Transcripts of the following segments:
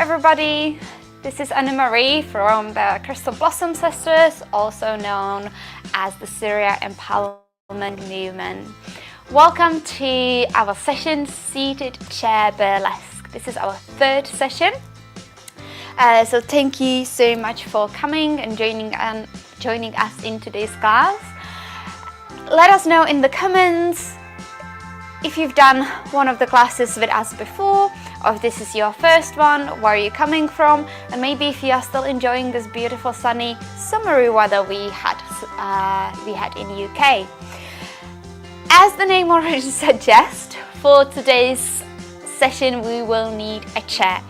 everybody, this is Anna-Marie from the Crystal Blossom Sisters, also known as the Syria Empowerment Movement. Welcome to our session, Seated Chair Burlesque. This is our third session. So thank you so much for coming and joining us in today's class. Let us know in the comments if you've done one of the classes with us before, or if this is your first one, where are you coming from, and maybe if you are still enjoying this beautiful sunny summery weather we had in UK. As the name already suggests, for today's session we will need a chair.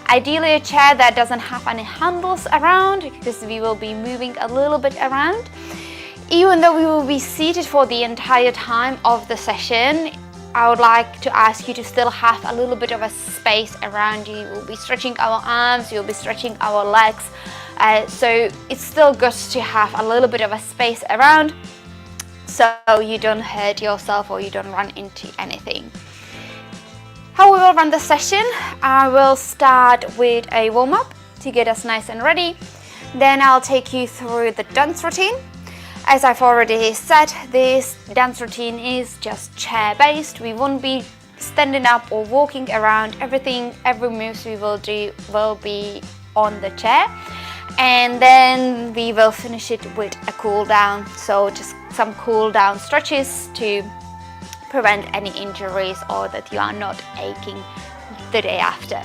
Ideally a chair that doesn't have any handles around, because we will be moving a little bit around. Even though we will be seated for the entire time of the session, I would like to ask you to still have a little bit of a space around you. We'll be stretching our arms, you'll be stretching our legs. So it's still good to have a little bit of a space around so you don't hurt yourself or you don't run into anything. How we will run the session, I will start with a warm-up to get us nice and ready. Then I'll take you through the dance routine. As I've already said, this dance routine is just chair-based. We won't be standing up or walking around. Every move we will do will be on the chair. And then we will finish it with a cool down. So just some cool down stretches to prevent any injuries or that you are not aching the day after.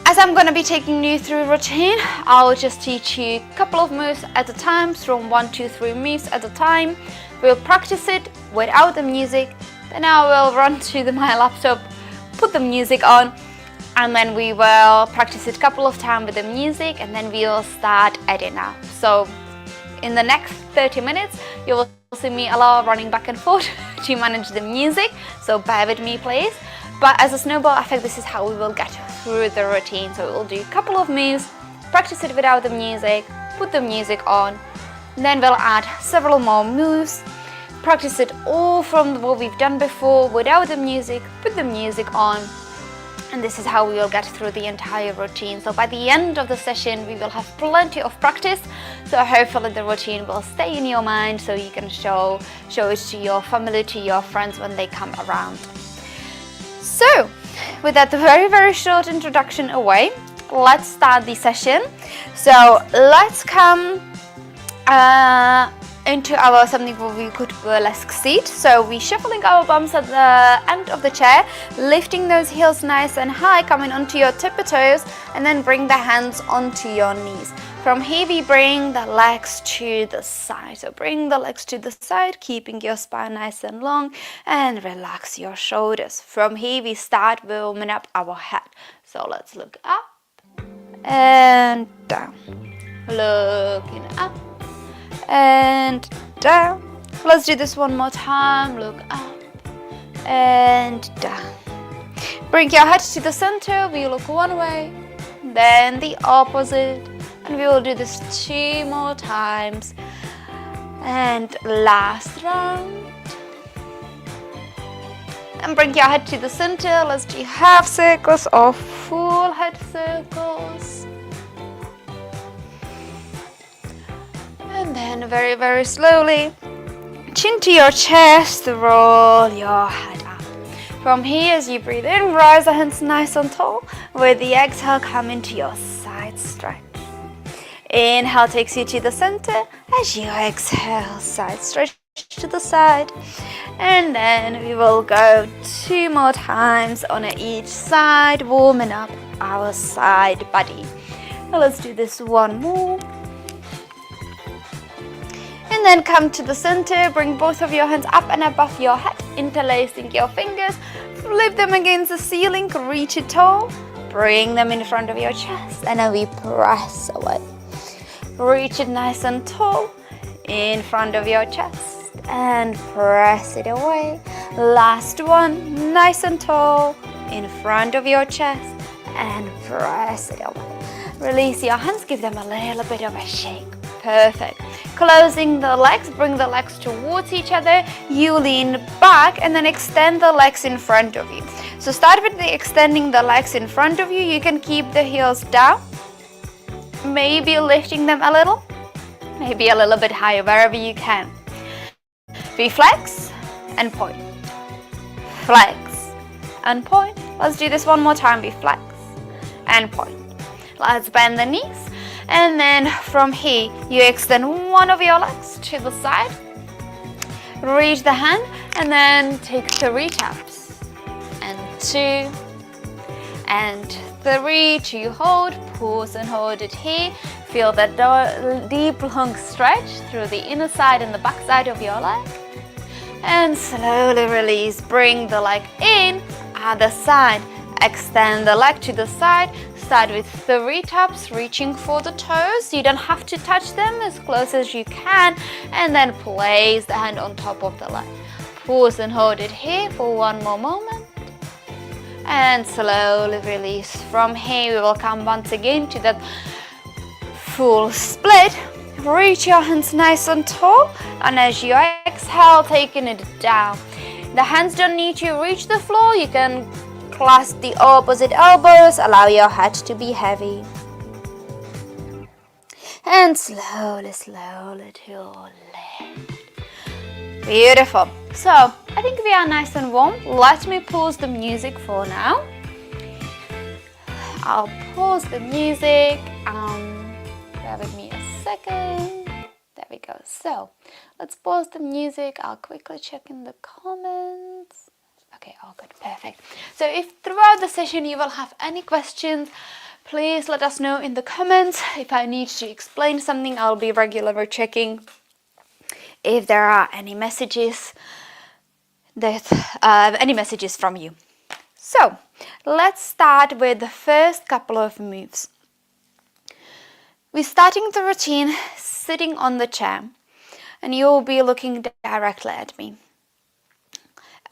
As I'm going to be taking you through routine, I'll just teach you a couple of moves at a time, from 1, 2, 3 moves at a time. We'll practice it without the music, then I will run to my laptop, put the music on, and then we will practice it a couple of times with the music, and then we will start adding up. So in the next 30 minutes, you will see me a lot running back and forth to manage the music, so bear with me please. But as a snowball effect, this is how we will get through the routine. So we'll do a couple of moves, practice it without the music, put the music on, then we'll add several more moves, practice it all from what we've done before without the music, put the music on, and this is how we will get through the entire routine. So by the end of the session, we will have plenty of practice, so hopefully the routine will stay in your mind so you can show it to your family, to your friends when they come around. So, with that very short introduction away, let's start the session. So let's come into our something what we could burlesque seat. So we're shuffling our bums at the end of the chair, lifting those heels nice and high, coming onto your tippy toes, and then bring the hands onto your knees. From here we bring the legs to the side. So bring the legs to the side, keeping your spine nice and long, and relax your shoulders. From here we start warming up our head. So let's look up and down. Looking up and down. Let's do this one more time. Look up and down. Bring your head to the center. We look one way, then the opposite. And we will do this 2 more times. And last round. And bring your head to the center. Let's do half circles or full head circles. And then very slowly, chin to your chest, roll your head up. From here, as you breathe in, rise the hands nice and tall. With the exhale, come into your side stretch. Inhale takes you to the center. As you exhale, side stretch to the side. And then we will go 2 more times on each side, warming up our side body. Now let's do this one more. And then come to the center, bring both of your hands up and above your head, interlacing your fingers, flip them against the ceiling, reach it tall, bring them in front of your chest, and then we press away. Reach it nice and tall in front of your chest and press it away. Last one, nice and tall in front of your chest and press it away. Release your hands, give them a little bit of a shake. Perfect. Closing the legs, bring the legs towards each other. You lean back and then extend the legs in front of you. So start with extending the legs in front of you. You can keep the heels down, maybe lifting them a little, maybe a little bit higher, wherever you can. We flex and point, flex and point. Let's do this one more time. We flex and point. Let's bend the knees, and then from here you extend one of your legs to the side, reach the hand, and then take 3 taps, and 2 and 3 to hold. Pause and hold it here. Feel that deep long stretch through the inner side and the back side of your leg, and slowly release. Bring the leg in, other side, extend the leg to the side. Start with 3 taps, reaching for the toes. You don't have to touch them, as close as you can, and then place the hand on top of the leg. Pause and hold it here for 1 more moment, and slowly release. From here we will come once again to that full split. Reach your hands nice and tall, and as you exhale, taking it down. The hands don't need to reach the floor. You can clasp the opposite elbows, allow your head to be heavy. And slowly, slowly to your left. Beautiful. So, I think we are nice and warm. Let me pause the music for now. I'll pause the music. Bear with me a second. There we go. So, let's pause the music. I'll quickly check in the comments. Okay, all good, perfect. So if throughout the session you will have any questions, please let us know in the comments. If I need to explain something, I'll be regularly checking if there are any messages from you. So let's start with the first couple of moves. We're starting the routine sitting on the chair, and you'll be looking directly at me.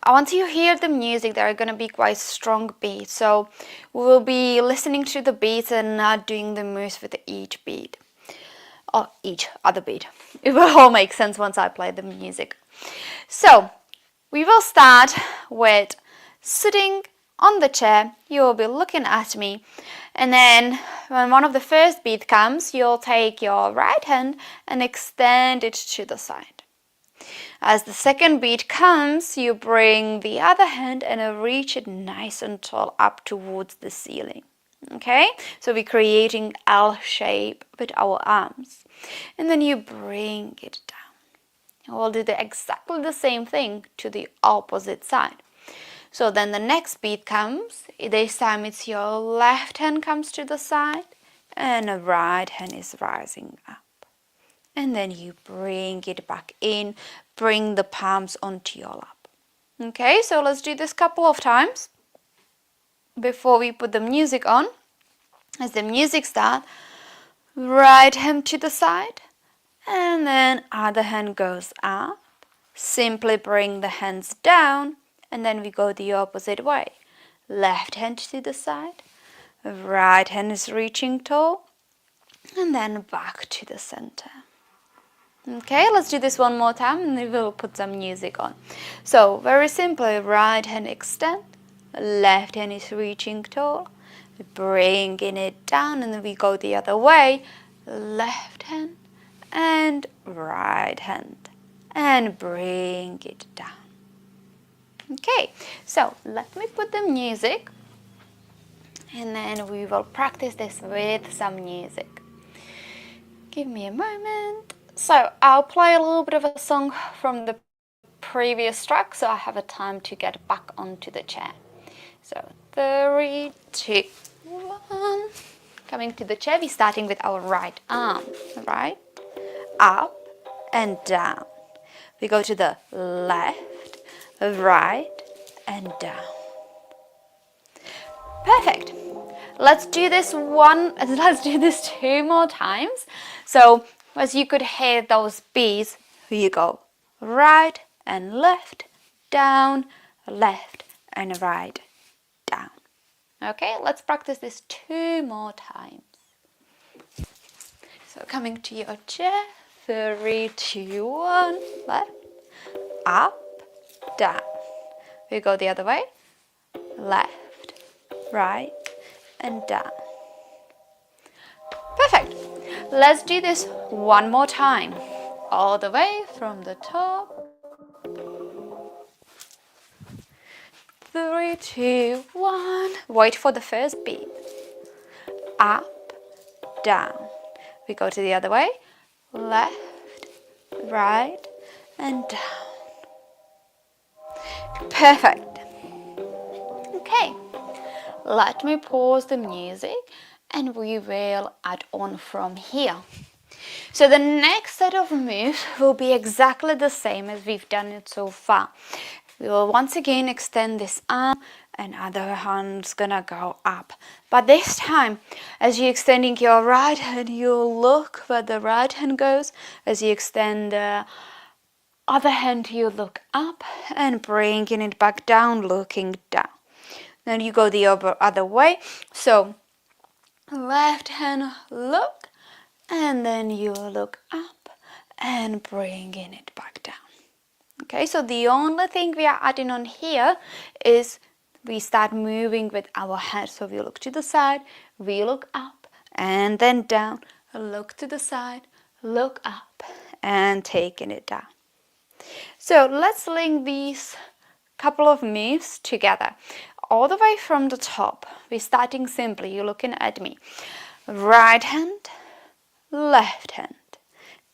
Once you hear the music, there are going to be quite strong beats, so we will be listening to the beats and not doing the moves with each beat or each other beat. It will all make sense once I play the music. So we will start with sitting on the chair. You will be looking at me, and then when one of the first beat comes, you'll take your right hand and extend it to the side. As the second beat comes, you bring the other hand and reach it nice and tall up towards the ceiling. Okay, so we're creating L shape with our arms, and then you bring it down. And we'll do exactly the same thing to the opposite side. So then the next beat comes. This time it's your left hand comes to the side, and the right hand is rising up. And then you bring it back in, bring the palms onto your lap. Okay, so let's do this a couple of times before we put the music on. As the music starts, right hand to the side, and then other hand goes up. Simply bring the hands down, and then we go the opposite way. Left hand to the side, right hand is reaching tall, and then back to the center. Okay, let's do this one more time, and then we'll put some music on. So very simply, right hand extend, left hand is reaching tall, bringing it down, and then we go the other way. Left hand and right hand, and bring it down. Okay, so let me put the music, and then we will practice this with some music. Give me a moment. So I'll play a little bit of a song from the previous track, so I have a time to get back onto the chair. So 3, 2, 1. Coming to the chair, we're starting with our right arm, right? Up and down. We go to the left, right, and down. Perfect. Let's do this 2 more times. So as you could hear those beats, you go right and left, down, left and right, down. Okay, let's practice this 2 more times. So coming to your chair, 3, 2, 1, left, up, down. We go the other way, left, right, and down. Perfect. Let's do this one more time. All the way from the top. 3, 2, 1. Wait for the first beat. Up, down. We go to the other way. Left, right, and down. Perfect. Okay. Let me pause the music and we will add on from here. So the next set of moves will be exactly the same as we've done it so far. We will once again extend this arm and other hand's gonna go up. But this time, as you're extending your right hand, you'll look where the right hand goes. As you extend the other hand, you look up and bringing it back down, looking down. Then you go the other way. So left hand look, and then you look up and bringing it back down. Okay, so the only thing we are adding on here is we start moving with our head. So we look to the side, we look up, and then down. Look to the side, look up, and taking it down. So let's link these couple of moves together. All the way from the top, we're starting simply. You're looking at me. Right hand, left hand.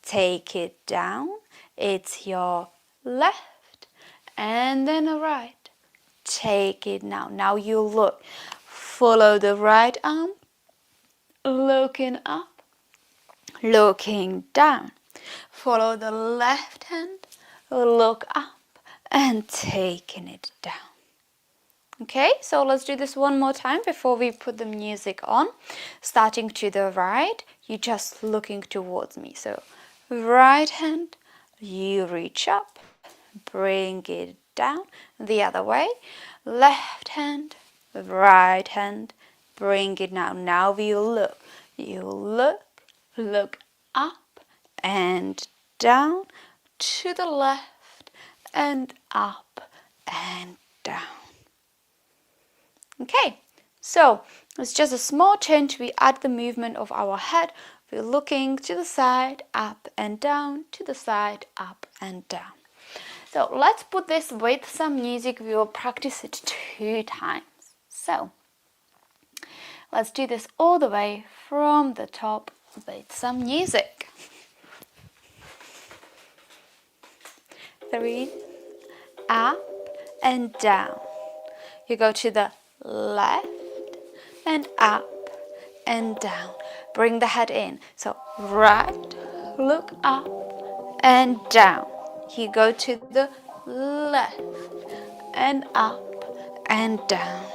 Take it down. It's your left and then a right. Take it now. Now you look. Follow the right arm. Looking up. Looking down. Follow the left hand. Look up and taking it down. Okay, so let's do this one more time before we put the music on. Starting to the right, you're just looking towards me. So right hand, you reach up, bring it down. The other way, left hand, right hand, bring it down. Now you look. You look up and down, to the left and up and down. Okay, so it's just a small change. We add the movement of our head. We're looking to the side, up and down, to the side, up and down. So let's put this with some music. We will practice it 2 times. So let's do this all the way from the top with some music. 3, up and down. You go to the left and up and down. Bring the head in. So right, look up and down. You go to the left and up and down.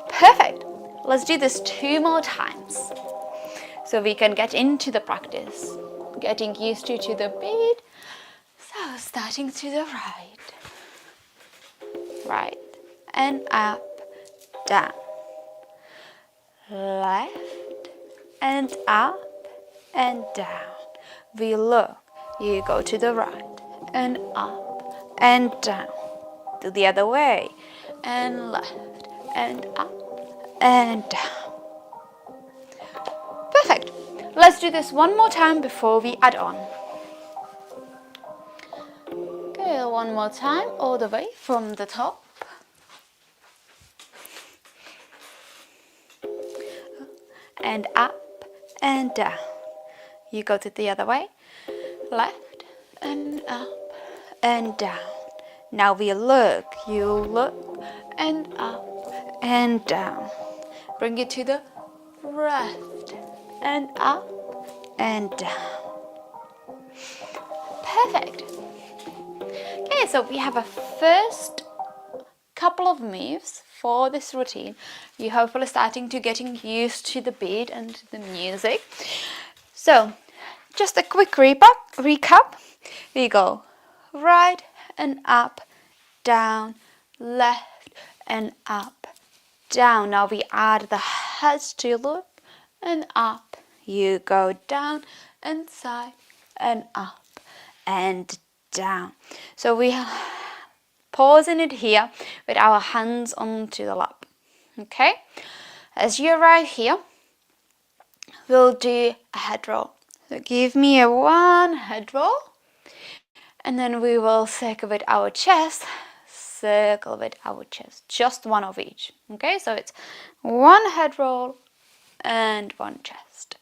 Perfect. Let's do this 2 more times so we can get into the practice. Getting used to the beat. So starting to the right and up, down, left and up and down. We look, you go to the right and up and down, to the other way and left and up and down. Perfect. Let's do this one more time before we add on. Okay, one more time, all the way from the top. And up and down. You go to the other way, left and up and down. Now we look, you look and up and down. Bring it to the left and up and down. Perfect. Okay, so we have a first couple of moves for this routine. You're hopefully starting to getting used to the beat and the music. So just a quick recap. We go right and up, down, left and up, down. Now we add the head to look and up. You go down and side and up and down. So we pausing it here with our hands onto the lap. Okay, as you arrive here, we'll do a head roll. So give me a 1 head roll, and then we will circle with our chest, circle with our chest, just one of each. Okay, so it's 1 head roll and 1 chest.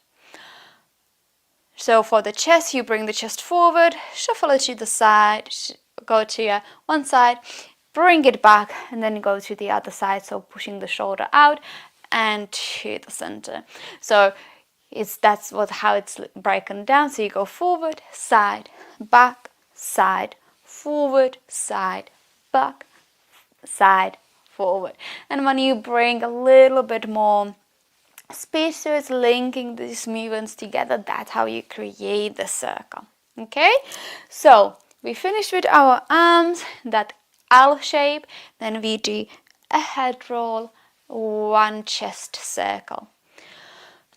So for the chest, you bring the chest forward, shuffle it to the side, go to one side, bring it back, and then go to the other side, so pushing the shoulder out and to the center. So that's how it's broken down. So you go forward, side, back, side, forward, side, back, side, forward. And when you bring a little bit more speed, so it's linking these movements together, that's how you create the circle. Okay, so we finished with our arms, that L shape, then we do a head roll, 1 chest circle.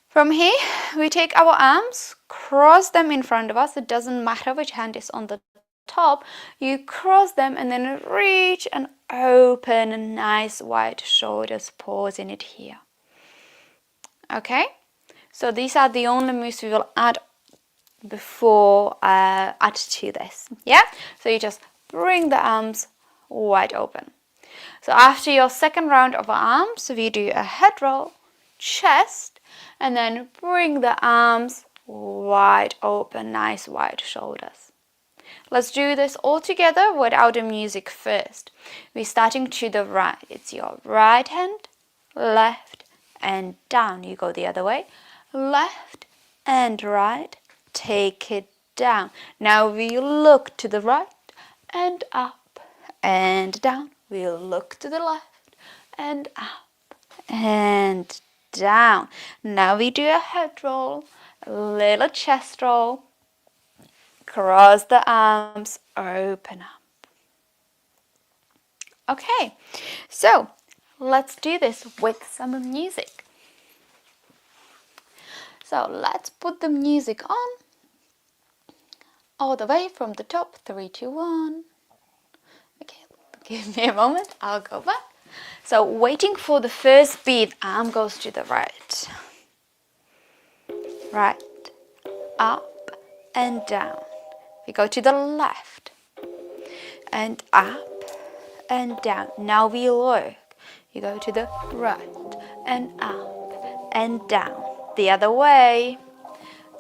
From here, we take our arms, cross them in front of us. It doesn't matter which hand is on the top. You cross them and then reach and open a nice wide shoulders, pausing it here. Okay, so these are the only moves we will add before add to this. Yeah, so you just bring the arms wide open. So after your second round of arms, we do a head roll, chest, and then bring the arms wide open, nice wide shoulders. Let's do this all together without the music first. We're starting to the right. It's your right hand, left, and down. You go the other way, left and right, take it down. Now we look to the right and up and down. We'll look to the left and up and down. Now we do a head roll, a little chest roll, cross the arms, open up. Okay, so let's do this with some music. So let's put the music on all the way from the top. 3, 2, 1. Okay, give me a moment, I'll go back. So waiting for the first beat, arm goes to the right. Right, up and down. We go to the left and up and down. Now we look. You go to the right and up and down. The other way,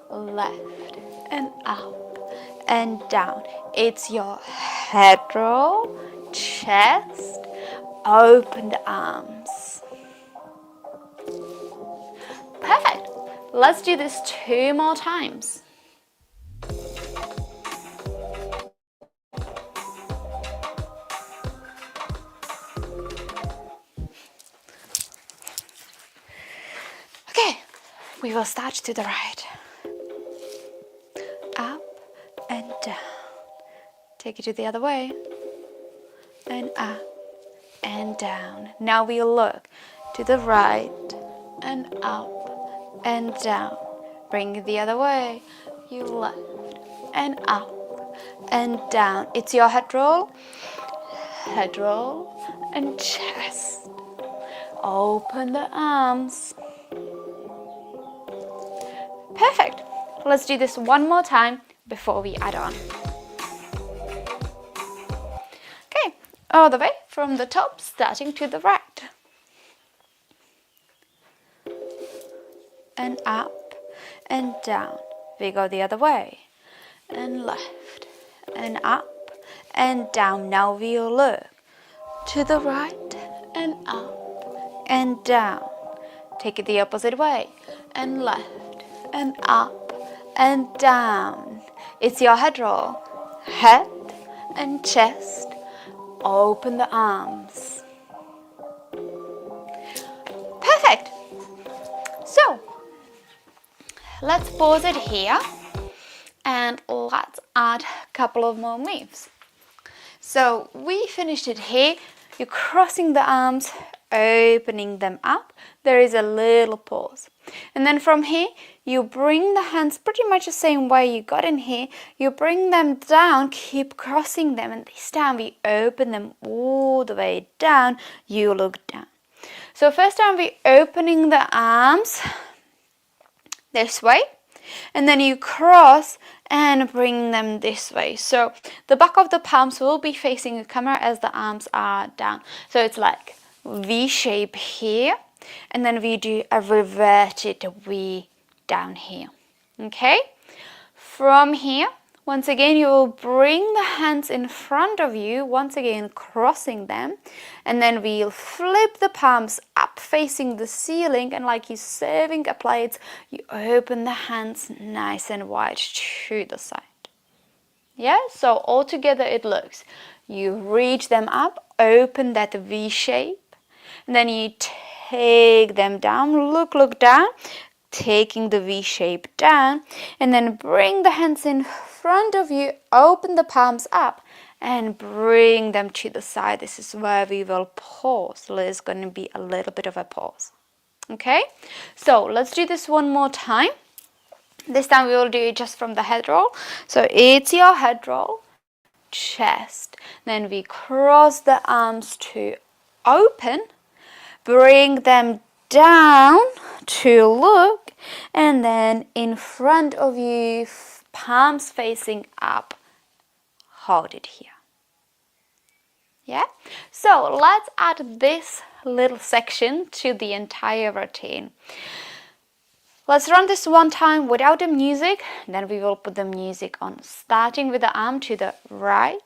left and up and down. It's your head roll, chest, open the arms. Perfect. Let's do this 2 more times. Okay, we will start to the right. Up and down. Take it to the other way. And up and down. Now we look to the right and up and down. Bring it the other way. You left and up and down. It's your head roll and chest. Open the arms. Perfect. Let's do this 1 more time before we add on. Okay, all the way from the top, starting to the right. And up and down. We go the other way. And left and up and down. Now we'll look to the right and up and down. Take it the opposite way. And left and up and down. It's your head roll. Head and chest. Open the arms. Perfect. So, let's pause it here and let's add a couple of more moves. So we finished it here. You're crossing the arms, opening them up. There is a little pause. And then from here, you bring the hands pretty much the same way you got in here. You bring them down, keep crossing them, and this time we open them all the way down. You look down. So first time we're opening the arms this way, and then you cross and bring them this way. So the back of the palms will be facing the camera as the arms are down. So it's like V shape here, and then we do a reverted V down here. Okay? From here, once again, you will bring the hands in front of you, once again crossing them, and then we'll flip the palms up facing the ceiling, and like you're serving a plate, you open the hands nice and wide to the side. Yeah, so all together it looks, you reach them up, open that V shape, and then you take them down, look down, taking the V shape down, and then bring the hands in front of you, open the palms up, and bring them to the side. This is where we will pause. So there's going to be a little bit of a pause. Okay, so let's do this one more time. This time we will do it just from the head roll. So it's your head roll, chest, then we cross the arms to open, bring them down to look, and then in front of you, palms facing up, hold it here. Yeah, so let's add this little section to the entire routine. Let's run this one time without the music, then we will put the music on, starting with the arm to the right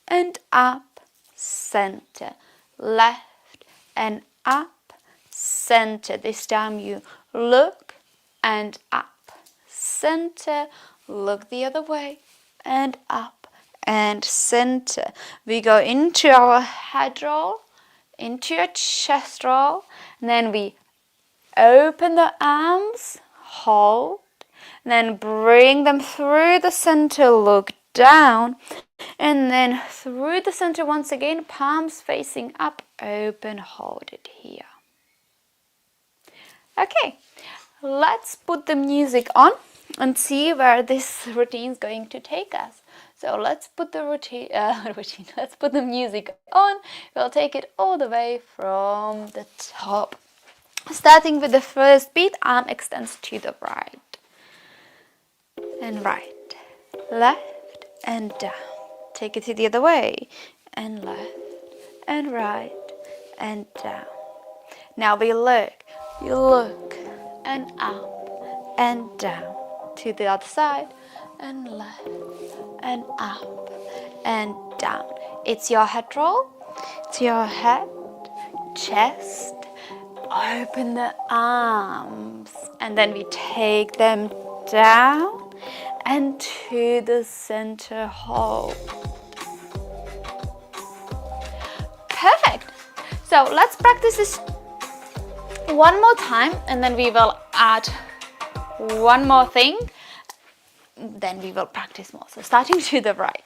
and up, center, left and up, center. This time you look and up, center, look the other way and up and center. We go into our head roll, into your chest roll, and then we open the arms, hold, and then bring them through the center, look down, and then through the center once again, palms facing up, open, hold it here. Okay, let's put the music on and see where this routine is going to take us. So let's put the let's put the music on. We'll take it all the way from the top. Starting with the first beat, arm extends to the right and right, left and down. Take it to the other way and left and right and down. Now we look, you look and up and down to the other side and left and up and down. It's your head roll, it's your head, chest, open the arms, and then we take them down and to the center hold. Perfect. So let's practice this one more time, and then we will add one more thing, then we will practice more. So starting to the right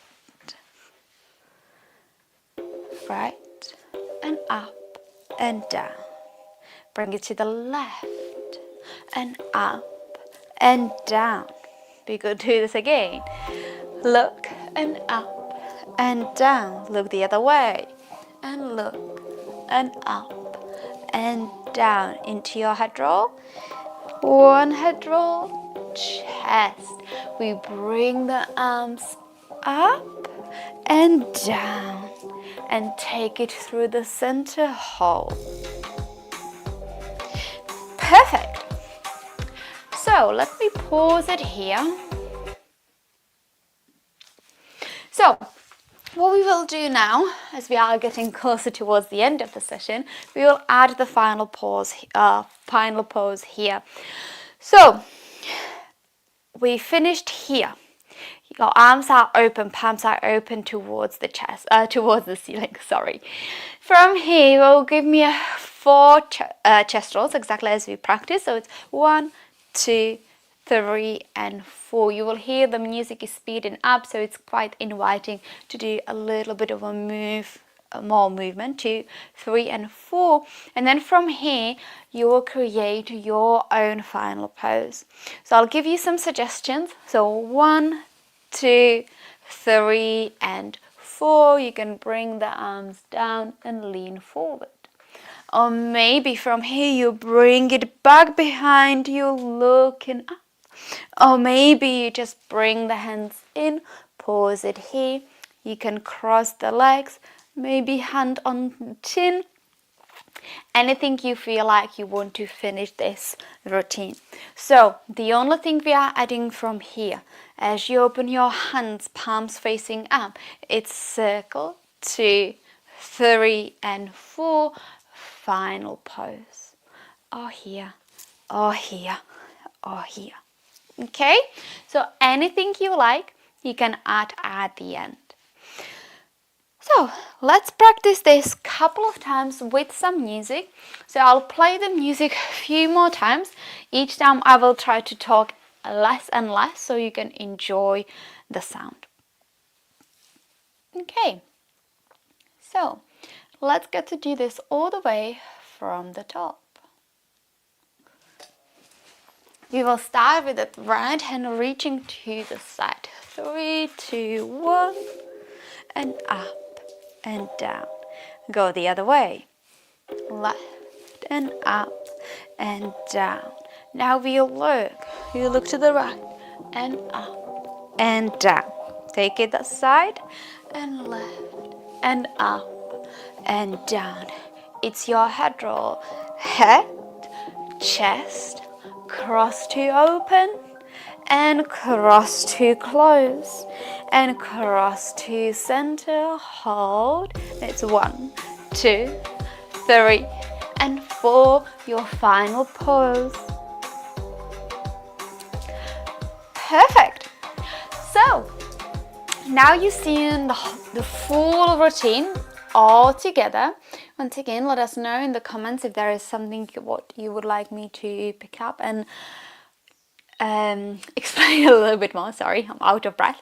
and up and down. Bring it to the left and up and down. We could do this again. Look and up and down. Look the other way and look and up and down into your head roll. One head roll, chest. We bring the arms up and down and take it through the center hold. Perfect. So let me pause it here. So what we will do now, as we are getting closer towards the end of the session, we will add the final pause here. So we finished here. Your arms are open, palms are open towards the chest, towards the ceiling. Sorry. From here, you will give me 4 chest rolls, exactly as we practiced. So it's 1, 2, 3, and 4. You will hear the music is speeding up, so it's quite inviting to do a little bit of a move more movement, 2, 3 and 4, and then from here you will create your own final pose. So I'll give you some suggestions. So 1, 2, 3 and 4, you can bring the arms down and lean forward. Or maybe from here you bring it back behind you, looking up. Or maybe you just bring the hands in, pause it here. You can cross the legs, maybe hand on chin. Anything you feel like you want to finish this routine. So the only thing we are adding from here, as you open your hands, palms facing up, it's circle, 2, 3 and 4, final pose. Or here, or here, or here. Okay, so anything you like, you can add at the end. So let's practice this couple of times with some music. So I'll play the music a few more times. Each time I will try to talk less and less so you can enjoy the sound. Okay, so let's get to do this all the way from the top. We will start with the right hand reaching to the side. 3, 2, 1, and up and down. Go the other way. Left and up and down. Now you look to the right and up and down. Take it that side and left and up and down. It's your head roll. Head, chest, cross to open and cross to close and cross to center, hold. It's 1, 2, 3 and 4, your final pose. Perfect. So now you've seen the full routine all together. Once again, let us know in the comments if there is something what you would like me to pick up and explain a little bit more. Sorry, I'm out of breath.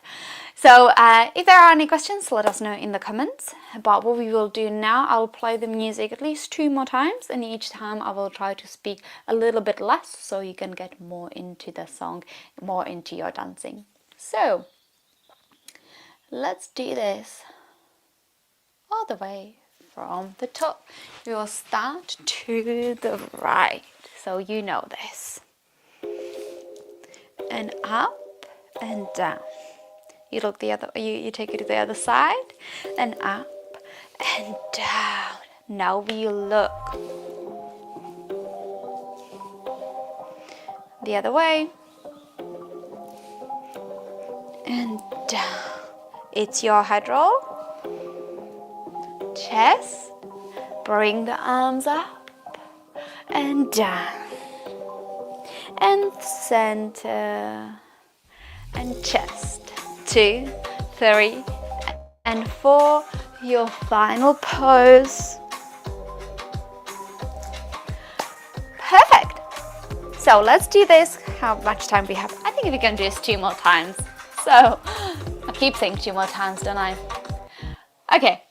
So if there are any questions, let us know in the comments. But what we will do now, I'll play the music at least 2 more times, and each time I will try to speak a little bit less so you can get more into the song, more into your dancing. So let's do this all the way from the top. We will start to the right, so you know this. And up and down. You look the other, you take it to the other side, and up and down. Now we look the other way and down. It's your head roll, chest, bring the arms up and down, and center and chest. 2, 3 and 4, your final pose. Perfect. So let's do this. How much time we have? I think we can do this 2 more times. So I keep saying 2 more times, don't I? Okay,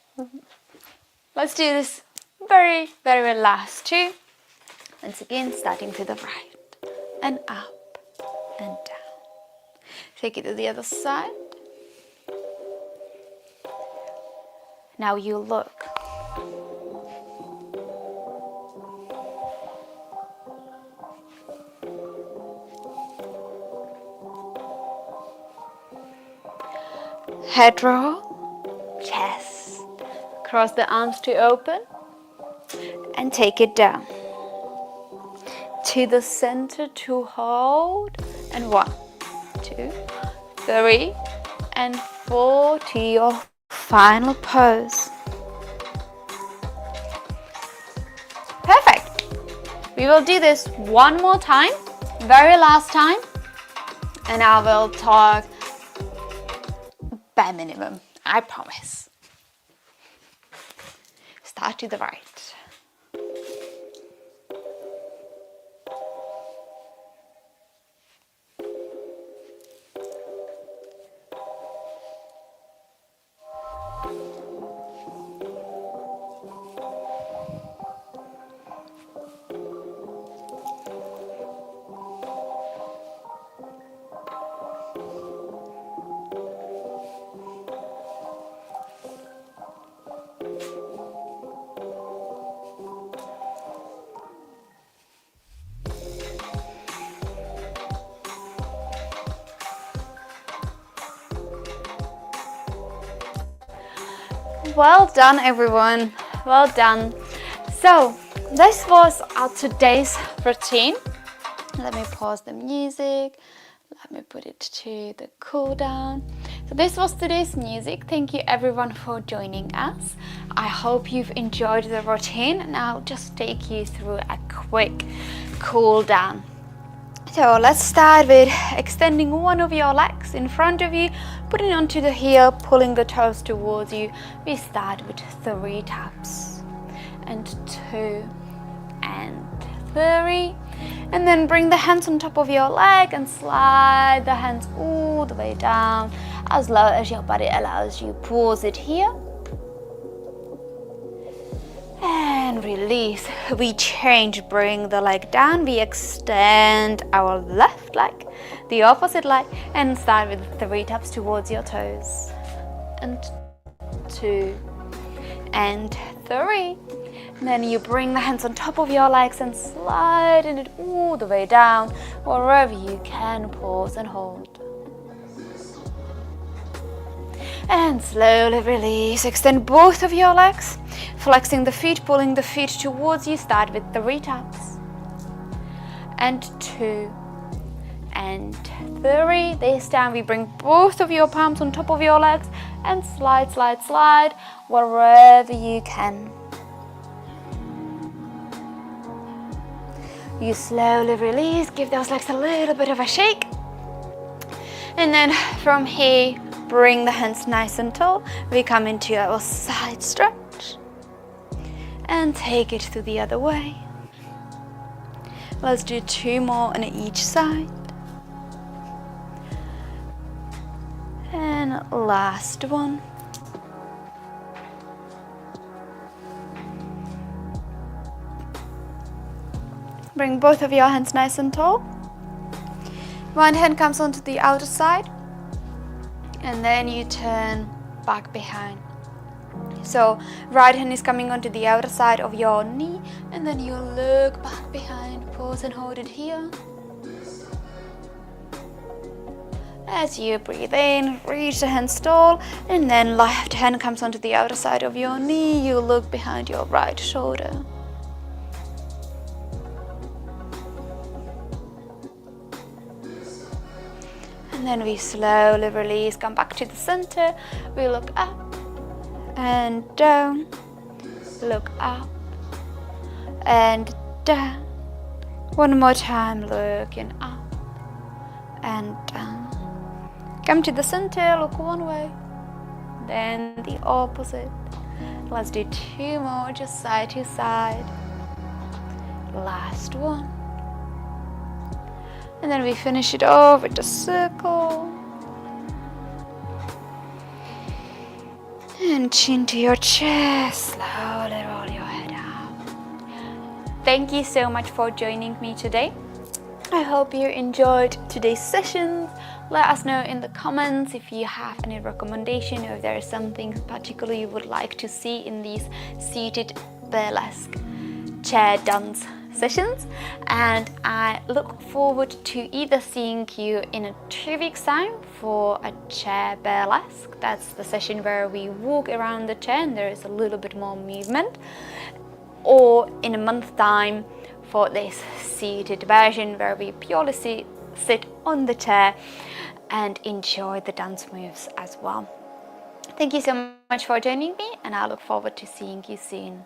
let's do this very last 2. Once again, starting to the right and up and down. Take it to the other side. Now you look. Head roll, chest, cross the arms to open and take it down. To the center to hold, and 1, 2, 3 and 4 to your final pose. Perfect. We will do this 1 more time, very last time, and I will talk bare minimum, I promise. Start to the right. Well done, everyone. Well done. So this was our today's routine. Let me pause the music. Let me put it to the cool down. So this was today's music. Thank you everyone for joining us. I hope you've enjoyed the routine, and I'll just take you through a quick cool down. So let's start with extending one of your legs in front of you, putting onto the heel, pulling the toes towards you. We start with 3 taps, and 2, and 3, and then bring the hands on top of your leg and slide the hands all the way down as low as your body allows you. Pause it here and release. We change, bring the leg down, we extend our left leg, the opposite leg, and start with 3 taps towards your toes, and 2, and 3. And then you bring the hands on top of your legs and slide it all the way down. Wherever you can, pause and hold. And slowly release. Extend both of your legs, flexing the feet, pulling the feet towards you. Start with 3 taps, and 2, and 3. This time we bring both of your palms on top of your legs and slide, slide, slide wherever you can. You slowly release, give those legs a little bit of a shake. And then from here, bring the hands nice and tall. We come into our side stretch and take it to the other way. Let's do 2 more on each side. And last one. Bring both of your hands nice and tall. One hand comes onto the outer side, and then you turn back behind. So right hand is coming onto the outer side of your knee, and then you look back behind. Pause and hold it here. As you breathe in, reach the hands tall, and then left hand comes onto the outer side of your knee. You look behind your right shoulder. And then we slowly release, come back to the center. We look up and down, look up and down. One more time, looking up and down. Come to the center, look one way, then the opposite. Let's do 2 more, just side to side. Last one. And then we finish it off with a circle. And chin to your chest. Slowly roll your head out. Thank you so much for joining me today. I hope you enjoyed today's session. Let us know in the comments if you have any recommendation or if there is something particular you would like to see in these seated burlesque chair dance sessions, and I look forward to either seeing you in 2 weeks time for a chair burlesque. That's the session where we walk around the chair and there is a little bit more movement, or in a month's time for this seated version where we purely sit on the chair and enjoy the dance moves as well. Thank you so much for joining me, and I look forward to seeing you soon.